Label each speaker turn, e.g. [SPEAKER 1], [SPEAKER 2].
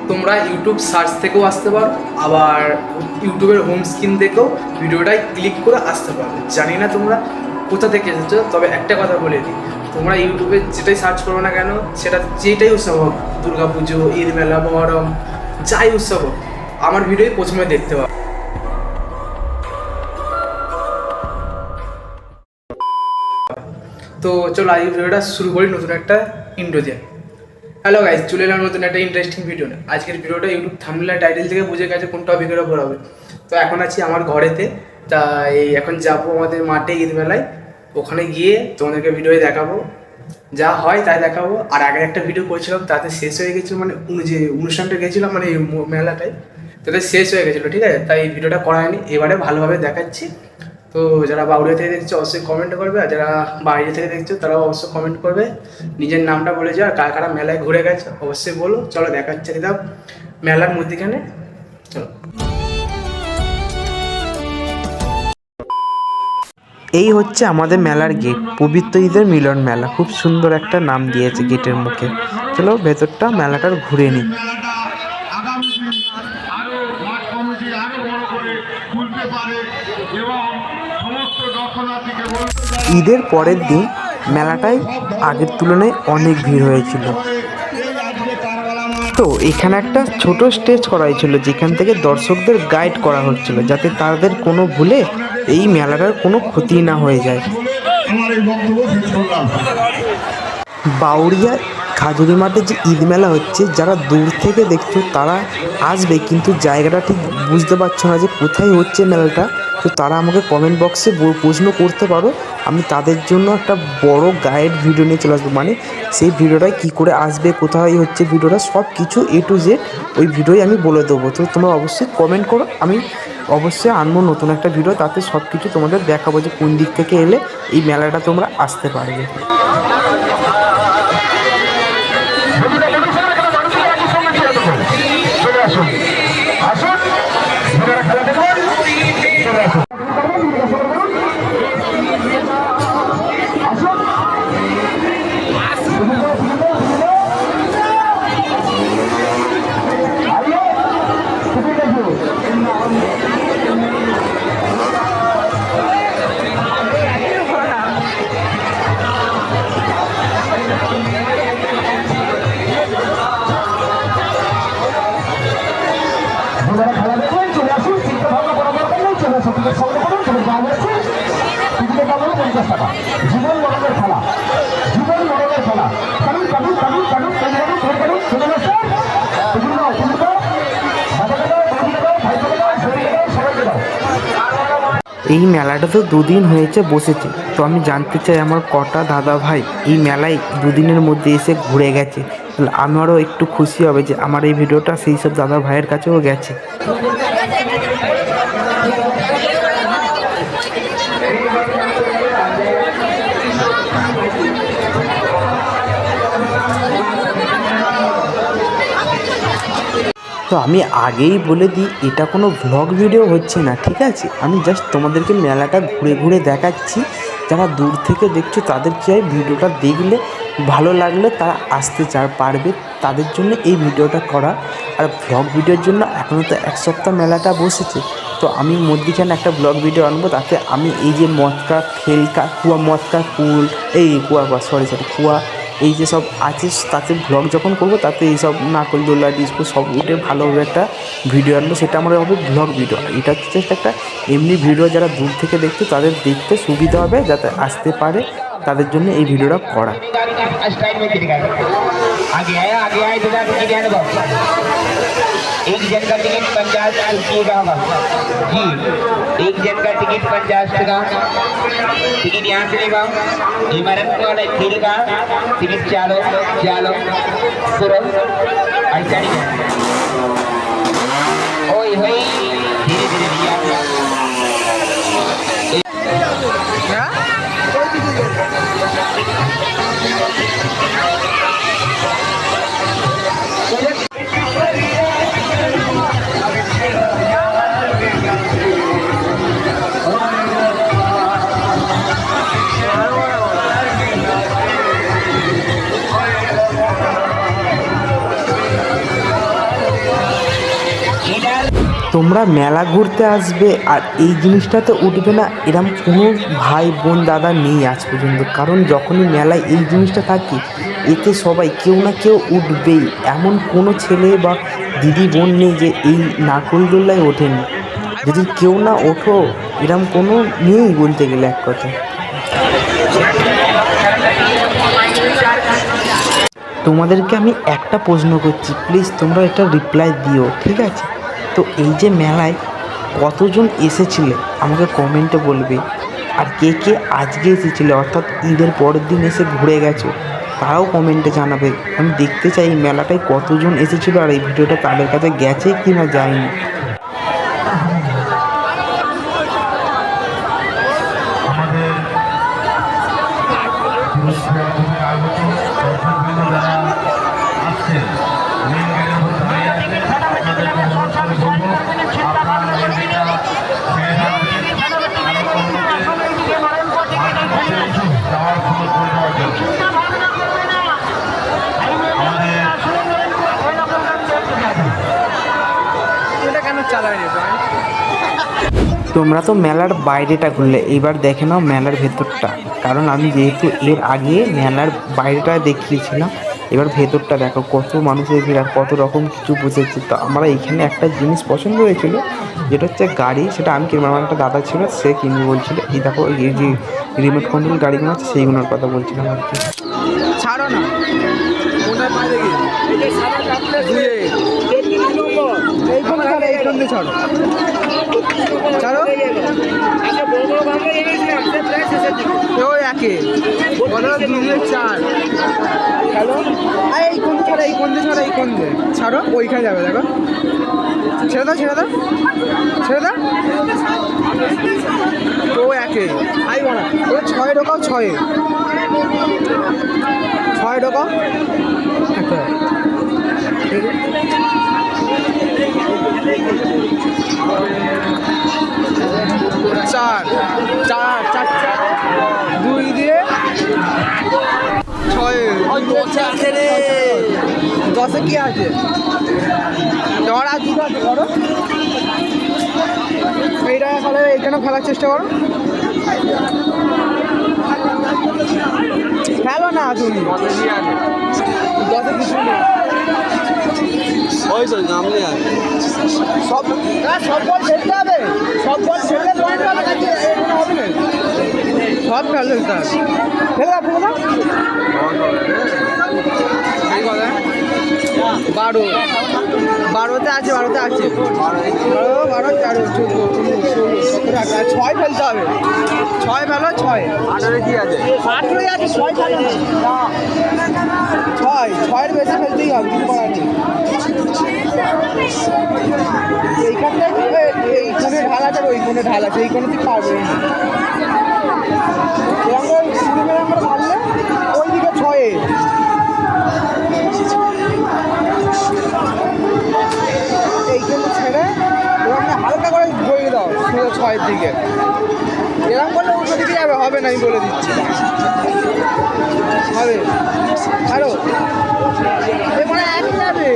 [SPEAKER 1] তোমরা YouTube search থেকেও আসতে পারো, আবার ইউটিউবের হোম স্ক্রিন থেকেও ভিডিওটায় ক্লিক করে আসতে পারো। জানি না তোমরা কোথা থেকে এসেছো, তবে একটা কথা বলে দিই, তোমরা ইউটিউবে যেটাই সার্চ করো না কেন, সেটা যেটাই উৎসব হোক, দুর্গা পুজো, ঈদ মেলা, মহরম, যাই উৎসব হোক, আমার ভিডিওই প্রথমে দেখতে পাবো। তো চলো আজকে ভিডিওটা শুরু করি নতুন একটা ইন্ট্রো দিয়ে। হ্যালো গাইজ, চলে এলাম নতুন একটা ইন্টারেস্টিং ভিডিও না। আজকের ভিডিওটা ইউটিউব থাম্বনেল টাইটেল থেকে বুঝে গেছে কোন টপিকের ওপর হবে। তো এখন আছি আমার ঘরেতে, তাই এখন যাবো আমাদের মাঠে ঈদ মেলায়। ওখানে গিয়ে তোমাদেরকে ভিডিও দেখাবো, যা হয় তাই দেখাবো। আর আগের একটা ভিডিও করেছিলাম তাতে শেষ হয়ে গেছিলো, মানে যে অনুষ্ঠানটা গেছিলাম, মানে মেলাটায়, তাতে শেষ হয়ে গেছিলো, ঠিক আছে? তাই ভিডিওটা করা হয়নি, এবারে ভালোভাবে দেখাচ্ছি। তো যারা বাউরিয়া থেকে দেখছো অবশ্যই কমেন্ট করবে, আর যারা বাইরে থেকে দেখছো তারাও অবশ্যই কমেন্ট করবে। নিজের নামটা বলে যাও, কারা কারা মেলায় ঘুরে গেছে অবশ্যই বলো। চলো দেখাচ্ছে দিদাম মেলার মধ্যেখানে, চলো।
[SPEAKER 2] এই হচ্ছে আমাদের মেলার গেট, পবিত্র ঈদের মিলন মেলা। খুব সুন্দর একটা নাম দিয়েছে গেটের মুখে। চলো ভেতরটা মেলাটার ঘুরে নিই। ঈদের পরের দিন মেলাটায় আগের তুলনায় অনেক ভিড় হয়েছিল। তো এখানে একটা ছোট স্টেজ করা হয়েছিল, যেখান থেকে দর্শকদের গাইড করা হচ্ছিল, যাতে তাদের কোনো ভুলে এই মেলাটার কোনো ক্ষতি না হয়ে যায়। বাউরিয়া খাজুরি মাঠে যে ঈদ মেলা হচ্ছে, যারা দূর থেকে দেখছো তারা আসবে, কিন্তু জায়গাটা ঠিক বুঝতে পারছো না যে কোথায় হচ্ছে মেলাটা, তো তারা আমাকে কমেন্ট বক্সে প্রশ্ন করতে পারো। আমি তাদের জন্য একটা বড় গাইড ভিডিও নিয়ে চলে আসবো, মানে সেই ভিডিওটায় কী করে আসবে, কোথায় হচ্ছে ভিডিওটা, সব কিছু A to Z ওই ভিডিওয় আমি বলে দেবো। তো তোমরা অবশ্যই কমেন্ট করো, আমি অবশ্যই আনবো নতুন একটা ভিডিও, তাতে সব কিছু তোমাদের দেখাবো যে কোন দিক থেকে এলে এই মেলাটা তোমরা আসতে পারবে।
[SPEAKER 3] জীবন মরণের খেলা, জীবন মরণের খেলা। কারণ কারণ কারণ কারণ কারণ শুনে না স্যার,
[SPEAKER 2] এই মেলাটা তো দুদিন হয়েছে বসেছে, তো আমি জানতে চাই আমার কটা দাদা ভাই এই মেলায় দুদিনের মধ্যে এসে ঘুরে গেছে। তাহলে আমারও একটু খুশি হবে যে আমার এই ভিডিওটা সেই সব দাদা ভাইয়ের কাছেও গেছে। তো আমি আগেই বলে দিই, এটা কোনো ভ্লগ ভিডিও হচ্ছে না, ঠিক আছে? আমি জাস্ট তোমাদেরকে মেলাটা ঘুরে ঘুরে দেখাচ্ছি। যারা দূর থেকে দেখছো তাদের চাই ভিডিওটা দেখলে ভালো লাগলে তারা আসতে পারবে, তাদের জন্য এই ভিডিওটা করা। আর ভ্লগ ভিডিওর জন্য এখনও তো এক সপ্তাহ মেলাটা বসেছে, তো আমি মধ্যিখানে একটা ব্লগ ভিডিও আনবো, তাতে আমি এই যে মদকা খেলকা কুয়া, মদকা কুল, এই কুয়া কুয়া এই যে সব আছে, তাতে ব্লগ যখন করবো তাতে এইসব নাকলদোল্লা ডিস্কো সব উঠে ভালোভাবে একটা ভিডিও আনবো, সেটা আমার হবে ব্লগ ভিডিও। এটা হচ্ছে জাস্ট একটা এমনি ভিডিও, যারা দূর থেকে দেখছে তাদের দেখতে সুবিধা হবে, যাতে আসতে পারে, তাদের জন্য এই ভিডিওটা করা।
[SPEAKER 3] एक जन का टिकट 50 रुपये का होगा जी, एक जन का टिकट 50 का टिकट यहाँ से लेगा। इमारत वाला खेल का टिकट चालो चालो सुरो ऐसा नहीं है। ओए होई धीरे धीरे दिया
[SPEAKER 2] তোমরা মেলা ঘুরতে আসবে আর এই জিনিসটাতে উঠবে না এরম কোনো ভাই বোন দাদা নেই আজ পর্যন্ত, কারণ যখনই মেলায় এই জিনিসটা থাকে এতে সবাই কেউ না কেউ উঠবেই। এমন কোনো ছেলে বা দিদি বোন নেই যে এই নারকোলদোল্লায় ওঠেনি। যদি কেউ না ওঠো এরম কোনো নেই বলতে গেলে এক কথা। তোমাদেরকে আমি একটা প্রশ্ন করছি, প্লিজ তোমরা একটা রিপ্লাই দিও, ঠিক আছে? তো এই যে মেলায় কতজন এসেছিলে আমাকে কমেন্টে বলবে, আর কে কে আজকে এসেছিলে অর্থাৎ ঈদের পরের দিন এসে ঘুরে গেছো তারাও কমেন্টে জানাবে। আমি দেখতে চাই এই মেলাটায় কতজন এসেছিলো আর এই ভিডিওটা তাদের কাছে গেছে কি না যায়নি।
[SPEAKER 1] এটা কেন চালায়নি ভাই?
[SPEAKER 2] তোমরা তো মেলার বাইরেটা ঘুরলে, এবার দেখে নাও মেলার ভেতরটা, কারণ আমি যেহেতু এর আগে মেলার বাইরেটা দেখিয়েছিলাম, এবার ভেতরটা দেখো কত মানুষের ভিড় আর কত রকম কিছু বসেছে। তো আমরা এইখানে একটা জিনিস পছন্দ হয়েছিল যেটা হচ্ছে গাড়ি, সেটা আমি কিনবো, আমার একটা দাদা ছিল সে কিনবে বলছিল। এই দেখো এই যে রিমোট কন্ট্রোল গাড়িগুলো আছে সেইগুলোর কথা বলছিলাম আর কি।
[SPEAKER 1] ছাড়ো না, কোনটা পাই দেখি দুয়ে এইখানে ছাড়ো, এইখান দিয়ে ছাড়ো, ছাড়ো ওই একে বলো 2-4। হ্যালো, এই কোন ছাড়ো, এই কোন দিয়ে ছাড়ো, এই কোন দিয়ে ছাড়ো, ওইখানে যাবে দেখো। ছেড়ে দাও, ছেড়ে দাও, ছেড়ে দাও। তো একে আই বলা ওই 6 ঢোকাও, 6 ঢোকাও একটা। 4 2 দিয়ে 6 আছে রে, 10-এ কি আছে? তোমার আর দুটো আছে, করো এইটা ফেলে, এইখানে ফেলার চেষ্টা করো। ফেলো না তুমি, 10-এ কিছু নেই। সব বল ফেলতে হবে, সব বল ফেললে পয়েন্ট হবে নাকি এগুলো হবে না? সব ফেলতে হবে, ফেলে দাও, ফেলে দাও। এই কথা 12-তে আছে, 12-তে আছে 12, 13, 14, 15, 16, 17, 18, 6 ফেলতে হবে। 6 ফেলো, 6 18-এ কি আছে? 18-এ আছে, 6 ফেলো না, 6-এর বেশি ফেলতেই হবে, কিছু করার নেই। এইখান থেকে এই কোণে ঢাল আছে, ওই কোণে ঢাল আছে, এই কোণে তুই পারবে এরকম ভাবলে ওইদিকে 6-এ। এইখানে ছেড়ে এরকম হালকা করে বইয়ে দাও সোজা 6-এর দিকে। এরকম করলে উল্টো দিকে যাবে, হবে না আমি বলে দিচ্ছি, হবে। আরো এখানে এক যাবে,